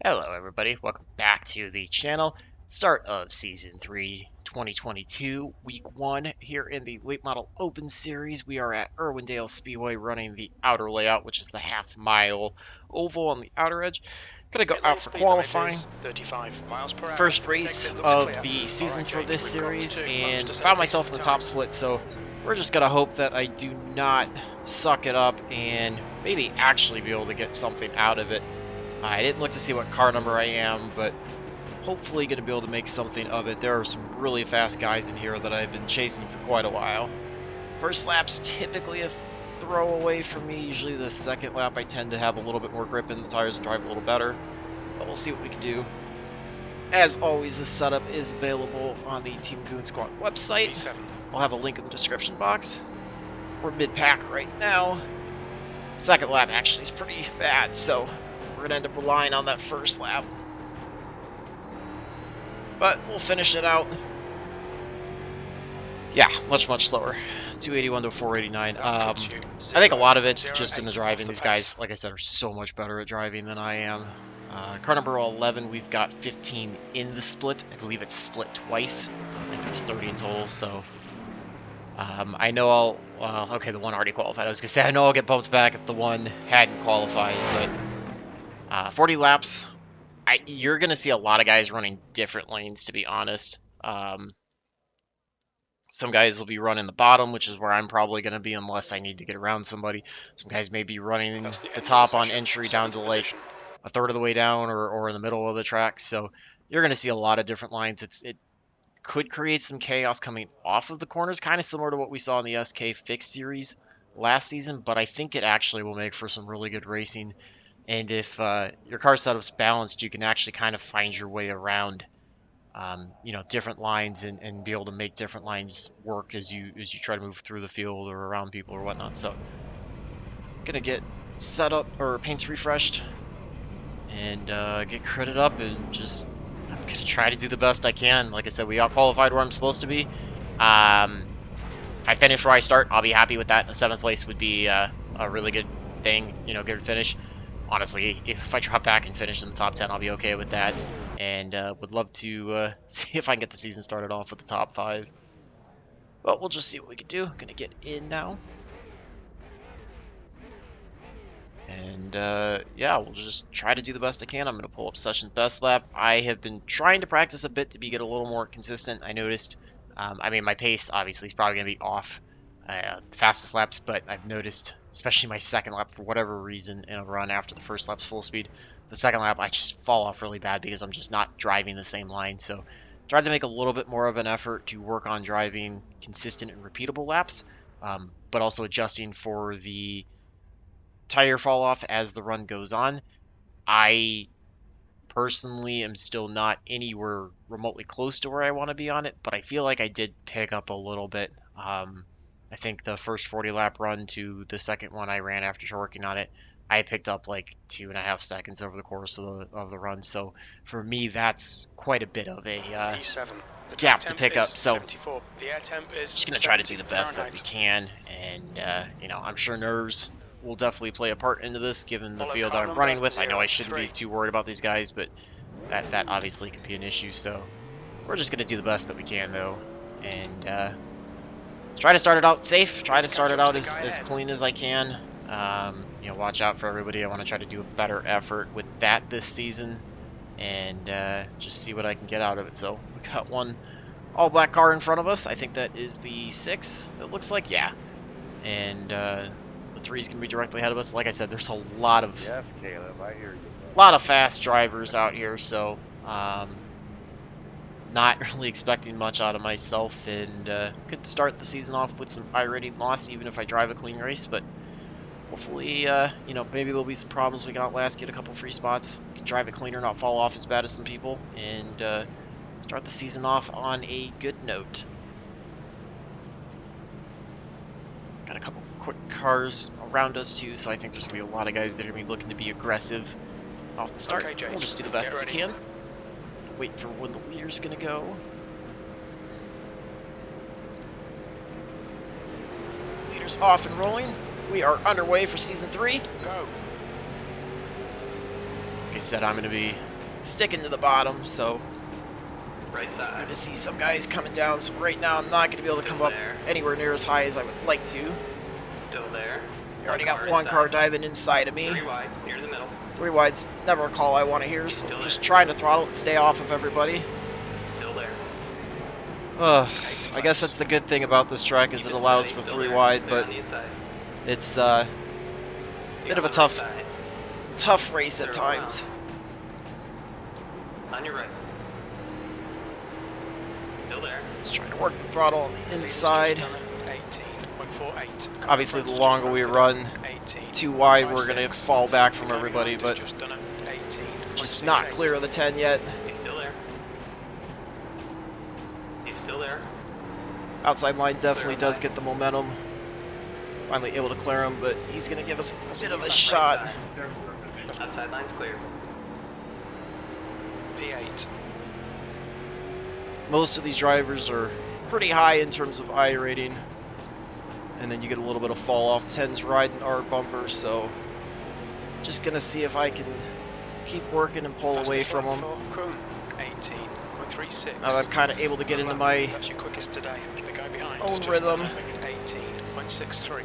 Hello everybody, welcome back to the channel. Start of Season 3, 2022, Week 1, here in the Late Model Open Series. We are at Irwindale Speedway running the outer layout, which is the half-mile oval on the outer edge. Gonna go out for qualifying. 35 miles per hour. First race of the season for this series, and found myself in the top split, so we're just gonna hope that I do not suck it up and maybe actually be able to get something out of it. I didn't look to see what car number I am, but hopefully going to be able to make something of it. There are some really fast guys in here that I've been chasing for quite a while. First lap's typically a throwaway for me. Usually the second lap I tend to have a little bit more grip in the tires and drive a little better. But we'll see what we can do. As always, this setup is available on the Team Goon Squad website. I'll have a link in the description box. We're mid-pack right now. Second lap actually is pretty bad, so we're going to end up relying on that first lap. But we'll finish it out. Yeah, much slower. 281 to 489. I think a lot of it's just in the driving. These guys, like I said, are so much better at driving than I am. Car number 11, we've got 15 in the split. I believe it's split twice. I think there's 30 in total, so... I know I'll... okay, the one already qualified. I was going to say, I know I'll get bumped back if the one hadn't qualified, but... 40 laps. You're going to see a lot of guys running different lanes, to be honest. Some guys will be running the bottom, which is where I'm probably going to be unless I need to get around somebody. Some guys may be running the top on entry down to like a third of the way down or in the middle of the track. So you're going to see a lot of different lines. It could create some chaos coming off of the corners, kind of similar to what we saw in the SK Fixed Series last season, but I think it actually will make for some really good racing. And if your car setup's balanced, you can actually kind of find your way around, different lines and be able to make different lines work as you try to move through the field or around people or whatnot. So, I'm gonna get set up or paints refreshed and get critted up and I'm gonna try to do the best I can. Like I said, we out qualified where I'm supposed to be. If I finish where I start, I'll be happy with that. A 7th place would be a really good thing, good finish. Honestly, if I drop back and finish in the top 10, I'll be okay with that. And would love to see if I can get the season started off with the top 5. But we'll just see what we can do. I'm going to get in now. And yeah, we'll just try to do the best I can. I'm going to pull up session best lap. I have been trying to practice a bit to get a little more consistent. I noticed, my pace obviously is probably going to be off the fastest laps, but I've noticed, especially my second lap, for whatever reason, in a run after the first lap's full speed, the second lap I just fall off really bad because I'm just not driving the same line. So tried to make a little bit more of an effort to work on driving consistent and repeatable laps, but also adjusting for the tire fall off as the run goes on. I personally am still not anywhere remotely close to where I want to be on it, but I feel like I did pick up a little bit. I think the first 40 lap run to the second one I ran after working on it, I picked up like 2.5 seconds over the course of the run. So for me, that's quite a bit of a gap to pick up. So just gonna try to do the best that we can, and I'm sure nerves will definitely play a part into this, given the field that I'm running with. I know I shouldn't be too worried about these guys, but that obviously could be an issue. So we're just gonna do the best that we can, though, and try to start it out safe, try to start it out as clean as I can. Watch out for everybody. I want to try to do a better effort with that this season and just see what I can get out of it. So we got one all-black car in front of us. I think that is the 6, it looks like, yeah. And the 3's can be directly ahead of us. Like I said, there's a lot of Caleb, I hear you. A lot of fast drivers out here, so not really expecting much out of myself, and could start the season off with some iRating loss even if I drive a clean race, but hopefully, maybe there'll be some problems we can outlast, get a couple free spots, can drive it cleaner, not fall off as bad as some people, and start the season off on a good note. Got a couple quick cars around us too, so I think there's going to be a lot of guys that are going to be looking to be aggressive off the start. Okay, we'll just do the best that we can. Wait for when the leader's gonna go. Leader's off and rolling. We are underway for Season 3. Go. Like I said, I'm gonna be sticking to the bottom, so Right I'm side. going to see some guys coming down. So right now I'm not going to be able to come up anywhere near as high as I would like to. Still there. We already got one car diving inside of me. 3 wide, near the middle. 3 wide's never a call I want to hear, so just trying to throttle and stay off of everybody. Still there. I guess that's the good thing about this track is it allows for 3 wide, but it's a bit of a tough race at times. On your right. Still there. Just trying to work the throttle on the inside. 18.48. Obviously, the longer we run 2 wide, we're going to fall back from everybody, but just not clear of the 10 yet. He's still there. He's still there. Outside line definitely does get the momentum. Finally able to clear him, but he's going to give us a bit of a shot. Outside line's clear. P8. Most of these drivers are pretty high in terms of I rating, and then you get a little bit of fall off. 10's riding our bumper, so just gonna see if I can keep working and pull away from them. 18.36. Now I'm kind of able to get into my That's your quickest today. The guy behind own is just rhythm. 18.63.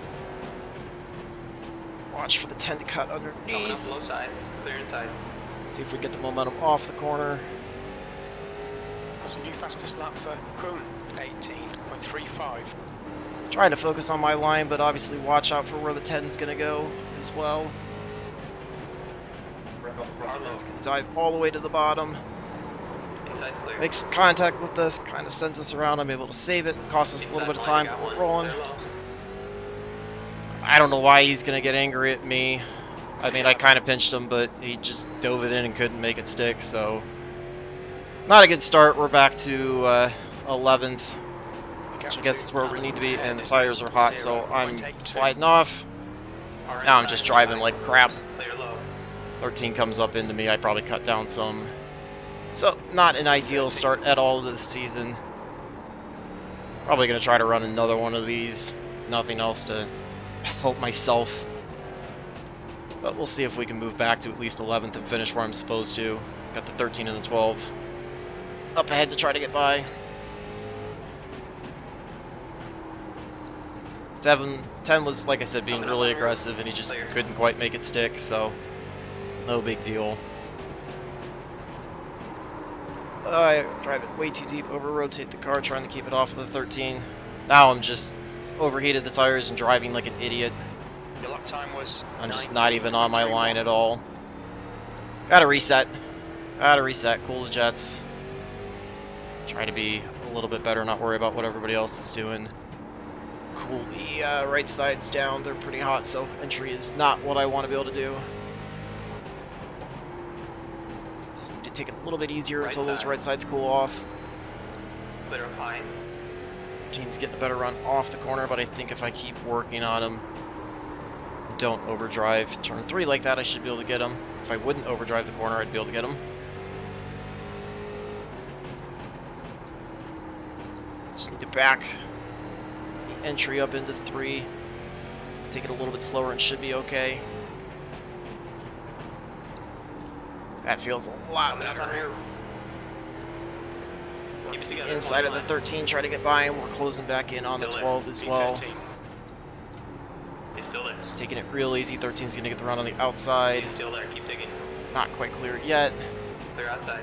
Watch for the 10 to cut Coming underneath. up low side. Clear inside. See if we get the momentum off the corner. That's a new fastest lap for Kroon. 18.35. Trying to focus on my line, but obviously watch out for where the 10 is gonna go as well. It's gonna dive all the way to the bottom. Inside clear. Makes some contact with us, kind of sends us around. I'm able to save it. Costs us a little bit of time, but we're rolling. I don't know why he's going to get angry at me. I mean, I kind of pinched him, but he just dove it in and couldn't make it stick, so... Not a good start. We're back to 11th, which I guess is where we need to be, and the tires are hot, so I'm sliding off. Now I'm just driving like crap. Clear low. 13 comes up into me. I probably cut down some. So, not an ideal start at all to the season. Probably going to try to run another one of these. Nothing else to help myself. But we'll see if we can move back to at least 11th and finish where I'm supposed to. Got the 13 and the 12 up ahead to try to get by. 10 was, like I said, being really aggressive, and he just couldn't quite make it stick, so no big deal. I drive it way too deep, over-rotate the car, trying to keep it off of the 13. Now I'm just overheated the tires and driving like an idiot. Your lap time was I'm just not even on my line at all. Gotta reset. Cool the jets. Try to be a little bit better, not worry about what everybody else is doing. Cool the right sides down. They're pretty hot, so entry is not what I want to be able to do. Just need to take it a little bit easier until those right sides cool off. Clear up high. Team's getting a better run off the corner, but I think if I keep working on him, don't overdrive turn 3 like that, I should be able to get him. If I wouldn't overdrive the corner, I'd be able to get him. Just need to back the entry up into 3. Take it a little bit slower and should be okay. That feels a lot better. Inside of the 13, try to get by him. We're closing back in on the 12 as well. He's still there. Just taking it real easy. 13's going to get the run on the outside. He's still there. Keep digging. Not quite clear yet. Clear outside.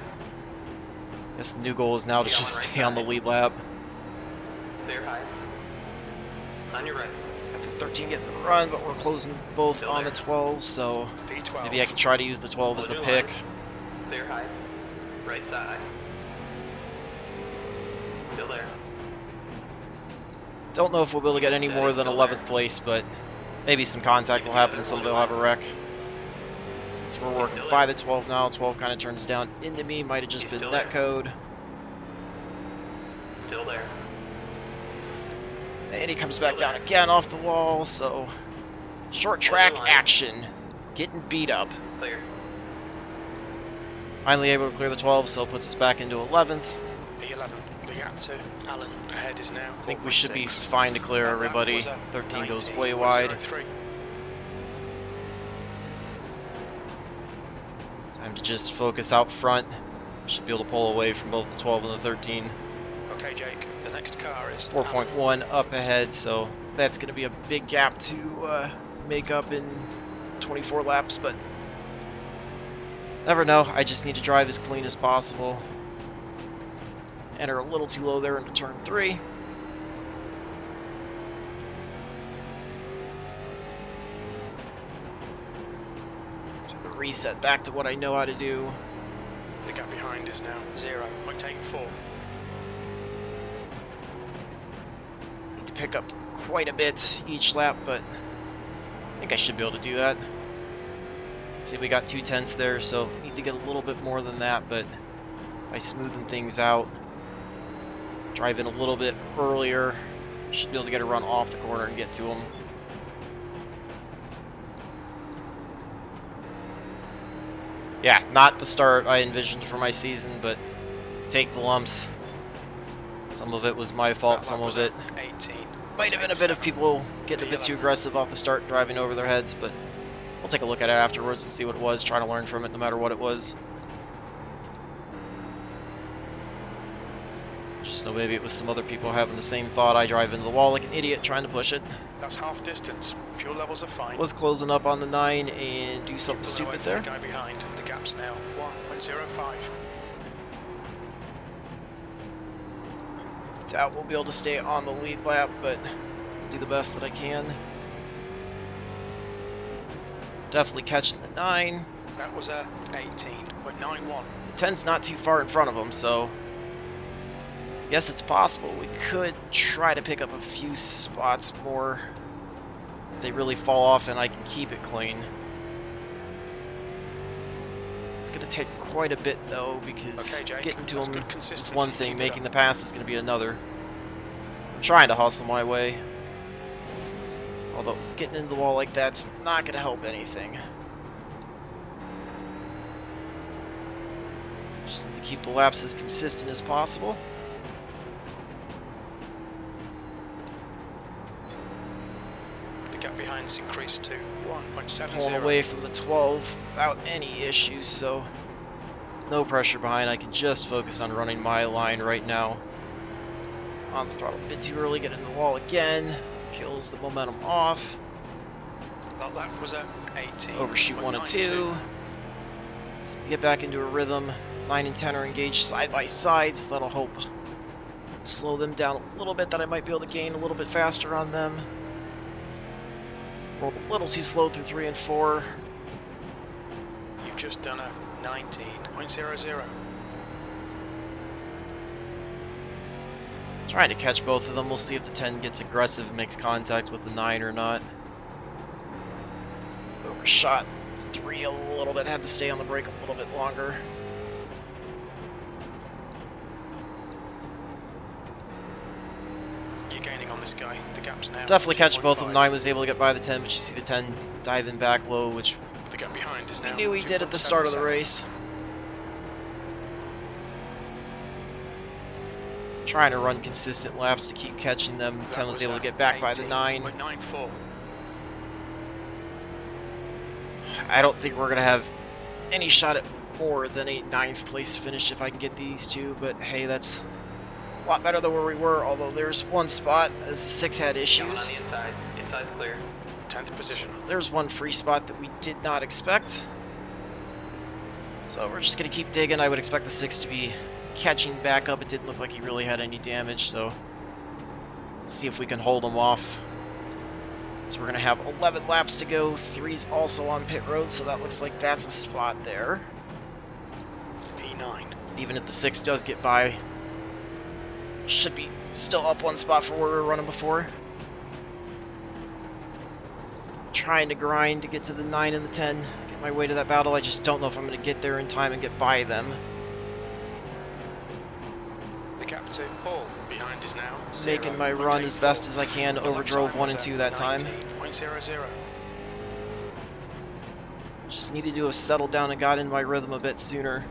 Guess the new goal is now to just stay on the lead lap. Clear high. On your right. Got the 13 getting the run, but we're closing both on the 12, so maybe I can try to use the 12 as a pick. Clear high. Right side. Still there. Don't know if we'll be able to get any more than 11th place, but maybe some contact will happen and somebody will have a wreck. So we're working by the 12 now. 12 kind of turns down into me. Might have just been netcode. Still there. And he comes back down again off the wall, so short track action. Getting beat up. Clear. Finally able to clear the 12, so it puts us back into 11th. P11. The gap to Alan ahead is now. I think we should be fine to clear everybody. 13 goes way wide. Time to just focus out front. Should be able to pull away from both the 12 and the 13. Okay, Jake, the next car is 4.1 up ahead, so that's going to be a big gap to make up in 24 laps, but never know. I just need to drive as clean as possible. Enter a little too low there into turn 3. Reset back to what I know how to do. The gap behind is now 0.84. Need to pick up quite a bit each lap, but I think I should be able to do that. See, we got 2/10 there, so need to get a little bit more than that, but by smoothing things out, drive in a little bit earlier, should be able to get a run off the corner and get to them. Yeah, not the start I envisioned for my season, but take the lumps. Some of it was my fault, some of it 18. might have been a bit of people getting a bit too aggressive off the start, driving over their heads, but we'll take a look at it afterwards and see what it was, try to learn from it no matter what it was. Just know maybe it was some other people having the same thought. I drive into the wall like an idiot trying to push it. That's half distance. Fuel levels are fine. Was closing up on the 9 and do something Pulling away stupid from there. the guy behind. The gap's now 1.05. Doubt we'll be able to stay on the lead lap, but do the best that I can. Definitely catching the 9. That was a 18.91. The 10's not too far in front of him, so I guess it's possible. We could try to pick up a few spots more if they really fall off and I can keep it clean. It's going to take quite a bit, though, because Okay, Jake, getting to that's him good is consistency. one thing, Keep it making up. the pass is going to be another. I'm trying to hustle my way. Although getting into the wall like that's not going to help anything. Just need to keep the laps as consistent as possible. The gap behind's increased to 1.70. Pulling away from the 12 without any issues, so no pressure behind. I can just focus on running my line right now. On the throttle a bit too early, get in the wall again. Kills the momentum off. That lap was a 18. Overshoot 1 and 2. Let's get back into a rhythm. 9 and 10 are engaged side by side, so that'll help slow them down a little bit, that I might be able to gain a little bit faster on them. Rolled a little too slow through 3 and 4. You've just done a 19.00. Trying to catch both of them. We'll see if the 10 gets aggressive and makes contact with the 9 or not. Overshot 3 a little bit. Had to stay on the brake a little bit longer. You're gaining on this guy. The gap's now Definitely catch both of them. 2.5. 9 was able to get by the 10, but you see the 10 diving back low, which The gap behind is now we knew he did at the start of the 2.77. race. Trying to run consistent laps to keep catching them. That 10 was was able a to get back by the 9. 18.94. I don't think we're going to have any shot at more than a 9th place finish if I can get these two, but hey, that's a lot better than where we were, although there's one spot as the 6 had Coming on issues. the inside. Inside's clear. 10th position. There's one free spot that we did not expect. So we're just going to keep digging. I would expect the 6 to be catching back up. It didn't look like he really had any damage, so let's see if we can hold him off. So we're going to have 11 laps to go. 3's also on pit road, so that looks like that's a spot there. P9. Even if the 6 does get by, should be still up one spot for where we were running before. Trying to grind to get to the 9 and the 10. Get my way to that battle. I just don't know if I'm going to get there in time and get by them. The gap to Paul behind is now Making my run as best as I can. Overdrove 1 and 2 that time. 19.00. Just needed to have settled down and got in my rhythm a bit sooner.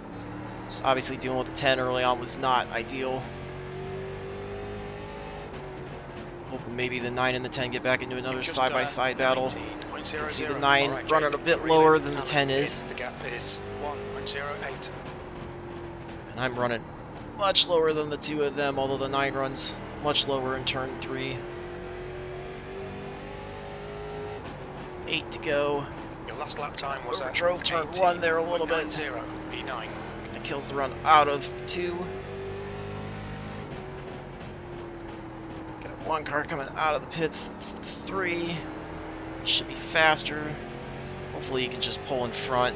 Just obviously dealing with the 10 early on was not ideal. Hoping maybe the 9 and the 10 get back into another Just, side-by-side battle. 19.00. See the 9 Alright, running Jake, a bit relay lower than the coming 10 in. is. The gap is 108. And I'm running much lower than the two of them, although the 9 runs much lower in turn 3. 8 to go. Your last lap time was at Drove turn 1 there a little bit. 18.90 P9. It kills the run out of 2. Got one car coming out of the pits. It's 3. Should be faster. Hopefully you can just pull in front.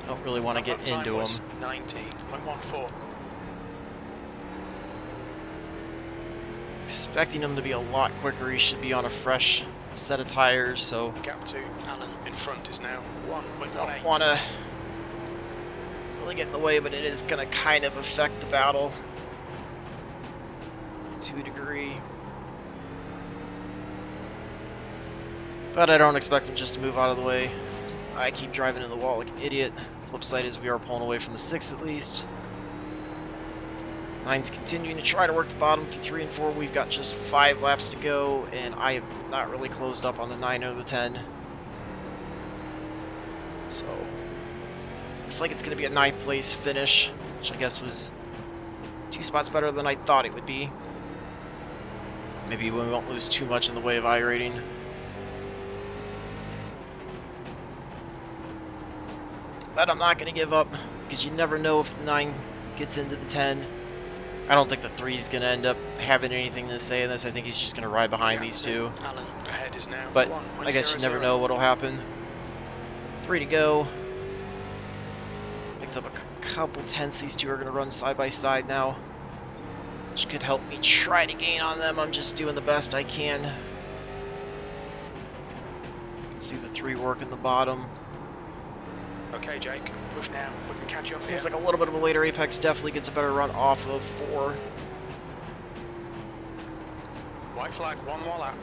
Don't really want to get into him. 19.14. Expecting him to be a lot quicker. He should be on a fresh set of tires, so Gap to Alan in front is now I 1.18. don't want to really get in the way, but it is going to kind of affect the battle to a degree. But I don't expect him just to move out of the way. I keep driving in the wall like an idiot. Flip side is we are pulling away from the 6 at least. 9's continuing to try to work the bottom through 3 and 4. We've got just 5 laps to go, and I have not really closed up on the 9 or the 10. So, looks like it's going to be a 9th place finish, which I guess was 2 spots better than I thought it would be. Maybe we won't lose too much in the way of iRating. But I'm not going to give up, because you never know if the 9 gets into the 10. I don't think the 3 is going to end up having anything to say in this. I think he's just going to ride behind these two. Alan ahead is now But I guess you never know what'll happen. 3 to go. Picked up a couple tenths. These two are going to run side by side now, which could help me try to gain on them. I'm just doing the best I can. You can see the 3 working the bottom. Okay, Jake, push now. We can catch you up Seems here. like a little bit of a later apex. Definitely gets a better run off of 4. White flag, one more lap.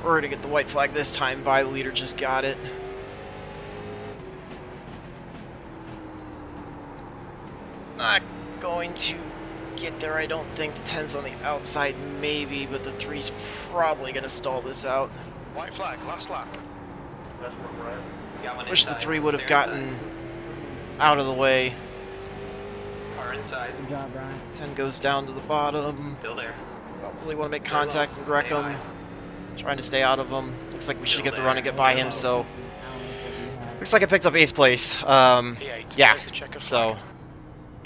We're going to get the white flag this time. By the leader just got it. Not going to get there, I don't think. The 10's on the outside, maybe, but the 3's probably going to stall this out. White flag, last lap. Got one Wish the inside. 3 would have They're gotten inside. out of the way. Car inside. Good job, Brian. 10 goes down to the bottom. Still there. Don't really want to make contact and wreck Stay him. high. Trying to stay out of him. Looks like we should Still get the run and there. get by him, so Alan, what do you have? looks like I picked up 8th place. P8. Yeah, There's the checkered so flag.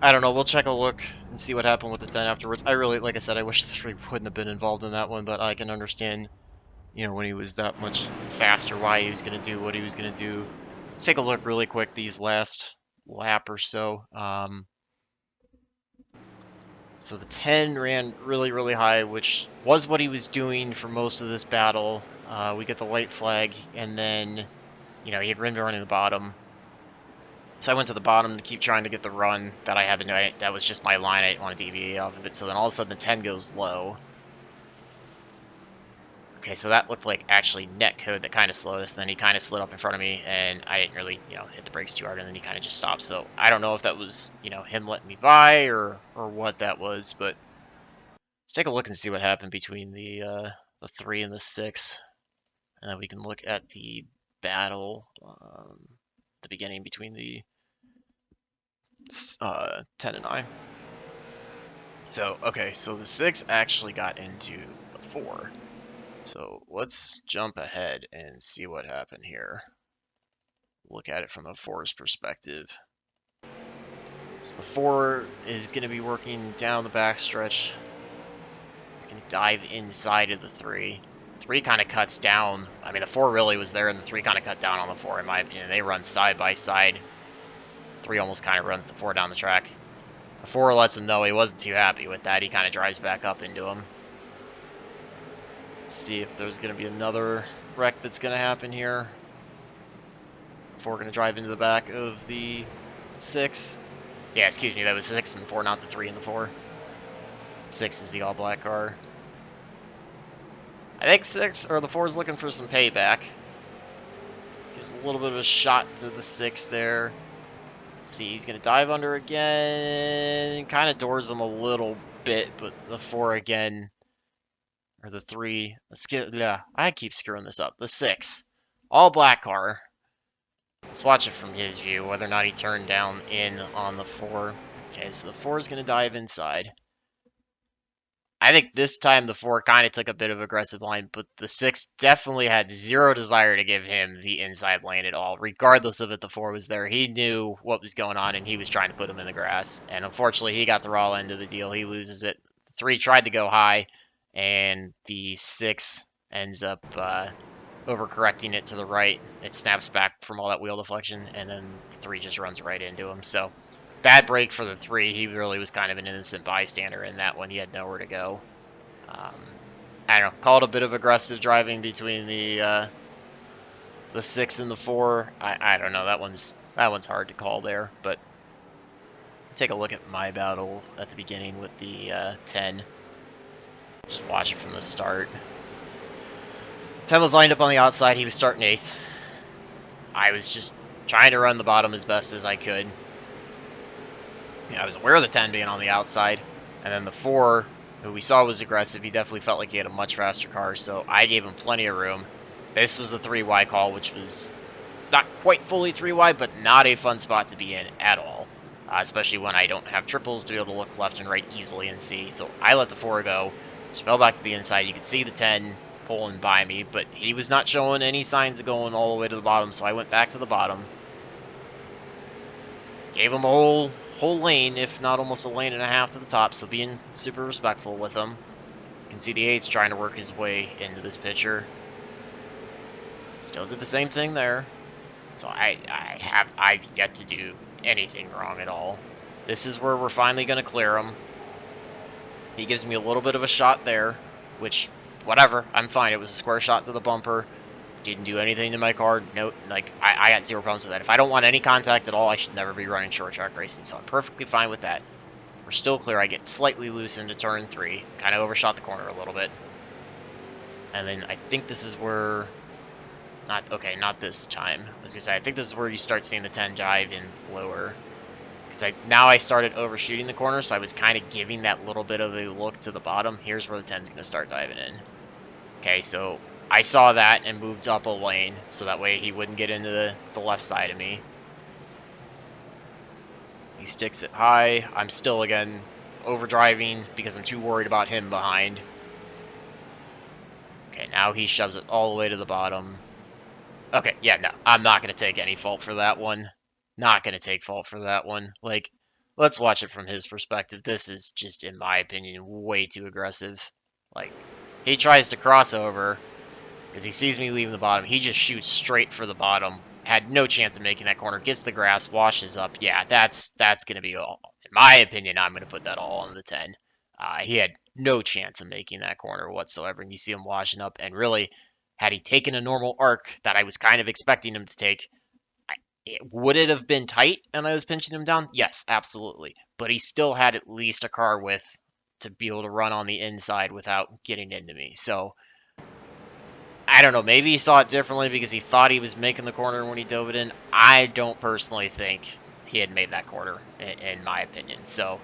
I don't know. We'll check a look and see what happened with the 10 afterwards. I really, like I said, I wish the 3 wouldn't have been involved in that one, but I can understand, you know, when he was that much faster, why he was going to do what he was going to do. Let's take a look really quick these last lap or so. So the 10 ran really, really high, which was what he was doing for most of this battle. We get the white flag, and then, you know, he had been running the bottom. So I went to the bottom to keep trying to get the run that I have. That was just my line. I didn't want to deviate off of it. So then all of a sudden the 10 goes low. Okay, so that looked like actually net code that kind of slowed us. Then he kind of slid up in front of me, and I didn't really, you know, hit the brakes too hard, and then he kind of just stopped. So I don't know if that was, you know, him letting me by or what that was, but let's take a look and see what happened between the 3 and the 6, and then we can look at the battle, the beginning between the 10 and 9. So okay, so the 6 actually got into the 4. So let's jump ahead and see what happened here. Look at it from the 4's perspective. So the 4 is going to be working down the backstretch. He's going to dive inside of the 3. 3 kind of cuts down. I mean, the 4 really was there, and the 3 kind of cut down on the 4, in my opinion. They run side by side. 3 almost kind of runs the 4 down the track. The 4 lets him know he wasn't too happy with that. He kind of drives back up into him. See if there's going to be another wreck that's going to happen here. Is the 4 going to drive into the back of the 6? Yeah, excuse me, that was 6 and 4, not the 3 and the 4. 6 is the all-black car. I think 6, or the 4 is looking for some payback. Gives a little bit of a shot to the 6 there. Let's see, he's going to dive under again. Kind of doors him a little bit, but the 4 again... Or the 3. Let's get, yeah, I keep screwing this up. The 6. All black car. Let's watch it from his view, whether or not he turned down in on the 4. Okay, so the 4 is going to dive inside. I think this time the 4 kind of took a bit of aggressive line, but the 6 definitely had zero desire to give him the inside lane at all. Regardless of if the 4 was there, he knew what was going on and he was trying to put him in the grass. And unfortunately, he got the raw end of the deal. He loses it. The 3 tried to go high, and the 6 ends up overcorrecting it to the right. It snaps back from all that wheel deflection, and then the 3 just runs right into him. So bad break for the 3. He really was kind of an innocent bystander in that one. He had nowhere to go. I don't know. Call it a bit of aggressive driving between the 6 and the 4. I don't know. That one's hard to call there. But take a look at my battle at the beginning with the 10. Just watch it from the start. 10 was lined up on the outside. He was starting 8th. I was just trying to run the bottom as best as I could. I was aware of the 10 being on the outside. And then the 4, who we saw was aggressive, he definitely felt like he had a much faster car, so I gave him plenty of room. This was the 3Y call, which was not quite fully 3Y, but not a fun spot to be in at all. Especially when I don't have triples to be able to look left and right easily and see. So I let the 4 go, just fell back to the inside. You could see the 10 pulling by me, but he was not showing any signs of going all the way to the bottom, so I went back to the bottom. Gave him a whole lane, if not almost a lane and a half to the top, so being super respectful with him. You can see the 8's trying to work his way into this picture. Still did the same thing there. So I've yet to do anything wrong at all. This is where we're finally going to clear him. He gives me a little bit of a shot there, which, whatever, I'm fine. It was a square shot to the bumper. Didn't do anything to my car. No, like, I got zero problems with that. If I don't want any contact at all, I should never be running short track racing, so I'm perfectly fine with that. We're still clear. I get slightly loose into turn 3. Kind of overshot the corner a little bit. And then I think this is where... not this time. I was gonna say, I think this is where you start seeing the 10 dive in lower. Because now I started overshooting the corner, so I was kind of giving that little bit of a look to the bottom. Here's where the 10's going to start diving in. Okay, so I saw that and moved up a lane, so that way he wouldn't get into the left side of me. He sticks it high. I'm still, again, overdriving because I'm too worried about him behind. Okay, now he shoves it all the way to the bottom. Okay, yeah, no, I'm not going to take any fault for that one. Not going to take fault for that one. Like, let's watch it from his perspective. This is just, in my opinion, way too aggressive. Like, he tries to cross over because he sees me leaving the bottom. He just shoots straight for the bottom. Had no chance of making that corner. Gets the grass, washes up. Yeah, that's going to be all. In my opinion, I'm going to put that all on the 10. He had no chance of making that corner whatsoever. And you see him washing up. And really, had he taken a normal arc that I was kind of expecting him to take, would it have been tight and I was pinching him down? Yes, absolutely. But he still had at least a car width to be able to run on the inside without getting into me. So, I don't know. Maybe he saw it differently because he thought he was making the corner when he dove it in. I don't personally think he had made that corner, in my opinion. So,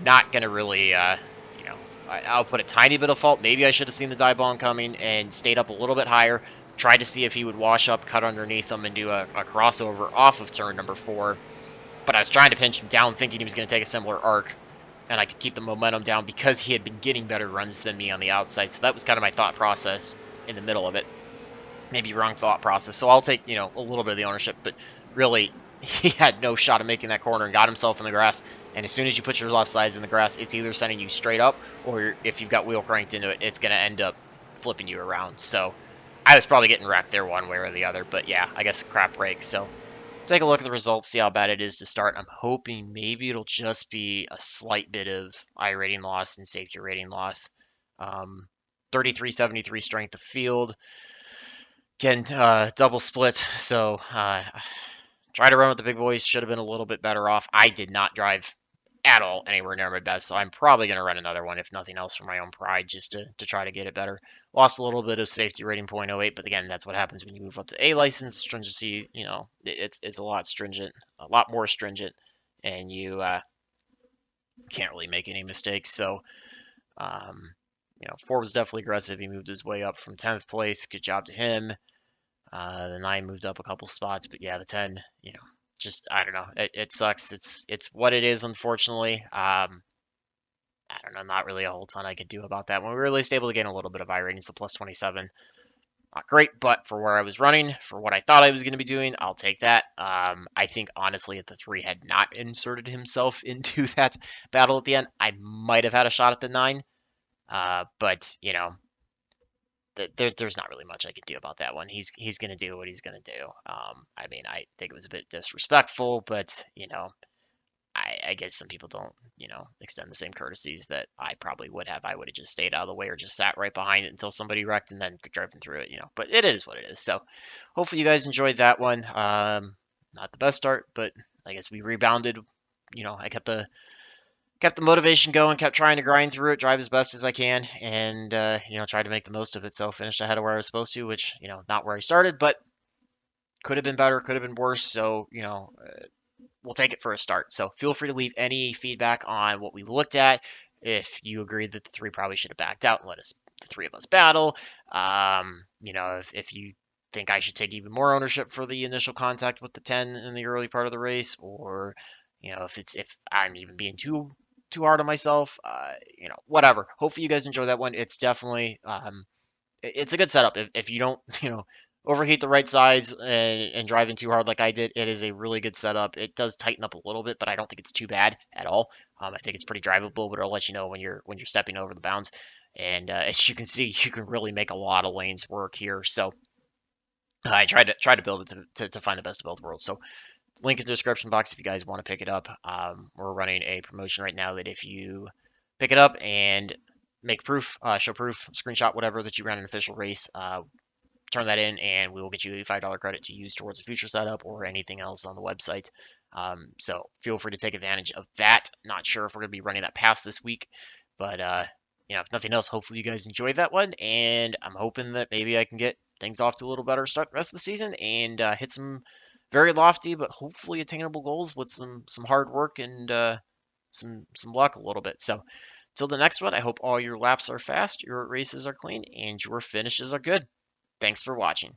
not going to really, I'll put a tiny bit of fault. Maybe I should have seen the dive bomb coming and stayed up a little bit higher. Tried to see if he would wash up, cut underneath him, and do a crossover off of turn number 4. But I was trying to pinch him down, thinking he was going to take a similar arc, and I could keep the momentum down because he had been getting better runs than me on the outside. So that was kind of my thought process in the middle of it. Maybe wrong thought process. So I'll take, a little bit of the ownership, but really, he had no shot of making that corner and got himself in the grass. And as soon as you put your left sides in the grass, it's either sending you straight up, or if you've got wheel cranked into it, it's going to end up flipping you around. So I was probably getting wrecked there one way or the other, but yeah, I guess a crap break. So take a look at the results, see how bad it is to start. I'm hoping maybe it'll just be a slight bit of I rating loss and safety rating loss. 3373 strength of field. Again, double split, so try to run with the big boys. Should have been a little bit better off. I did not drive at all anywhere near my best, so I'm probably going to run another one, if nothing else, for my own pride, just to try to get it better. Lost a little bit of safety rating, 0.08, but again, that's what happens when you move up to A license. Stringency, it's a lot stringent, a lot more stringent, and you can't really make any mistakes. So, 4 was definitely aggressive. He moved his way up from 10th place. Good job to him. The 9 moved up a couple spots, but yeah, the 10, just I don't know. It sucks. It's what it is, unfortunately. I don't know, not really a whole ton I could do about that. When we were at least able to gain a little bit of iRating, so plus 27. Not great, but for where I was running, for what I thought I was going to be doing, I'll take that. I think honestly, if the 3 had not inserted himself into that battle at the end, I might have had a shot at the 9. But there's not really much I can do about that one. He's going to do what he's going to do. I mean, I think it was a bit disrespectful, but I guess some people don't, extend the same courtesies that I probably would have. I would have just stayed out of the way or just sat right behind it until somebody wrecked and then driven through it, But it is what it is. So hopefully you guys enjoyed that one. Not the best start, but I guess we rebounded. I kept the motivation going, kept trying to grind through it, drive as best as I can, and tried to make the most of it. So finished ahead of where I was supposed to, which not where I started, but could have been better, could have been worse. So we'll take it for a start. So feel free to leave any feedback on what we looked at. If you agreed that the 3 probably should have backed out and let the 3 of us battle. If you think I should take even more ownership for the initial contact with the 10 in the early part of the race, or if I'm even being too hard on myself, whatever. Hopefully you guys enjoy that one. It's definitely it's a good setup. If you don't, overheat the right sides and drive in too hard like I did, it is a really good setup. It does tighten up a little bit, but I don't think it's too bad at all. I think it's pretty drivable, but it'll let you know when you're stepping over the bounds. And as you can see, you can really make a lot of lanes work here. So I tried to build it to find the best of both worlds. So link in the description box if you guys want to pick it up. We're running a promotion right now that if you pick it up and make proof, show proof, screenshot whatever that you ran an official race, turn that in, and we will get you a $5 credit to use towards a future setup or anything else on the website. So feel free to take advantage of that. Not sure if we're going to be running that past this week, but if nothing else, hopefully you guys enjoyed that one, and I'm hoping that maybe I can get things off to a little better start the rest of the season and hit some very lofty but hopefully attainable goals with some hard work and some luck a little bit. So till the next one, I hope all your laps are fast, your races are clean, and your finishes are good. Thanks for watching.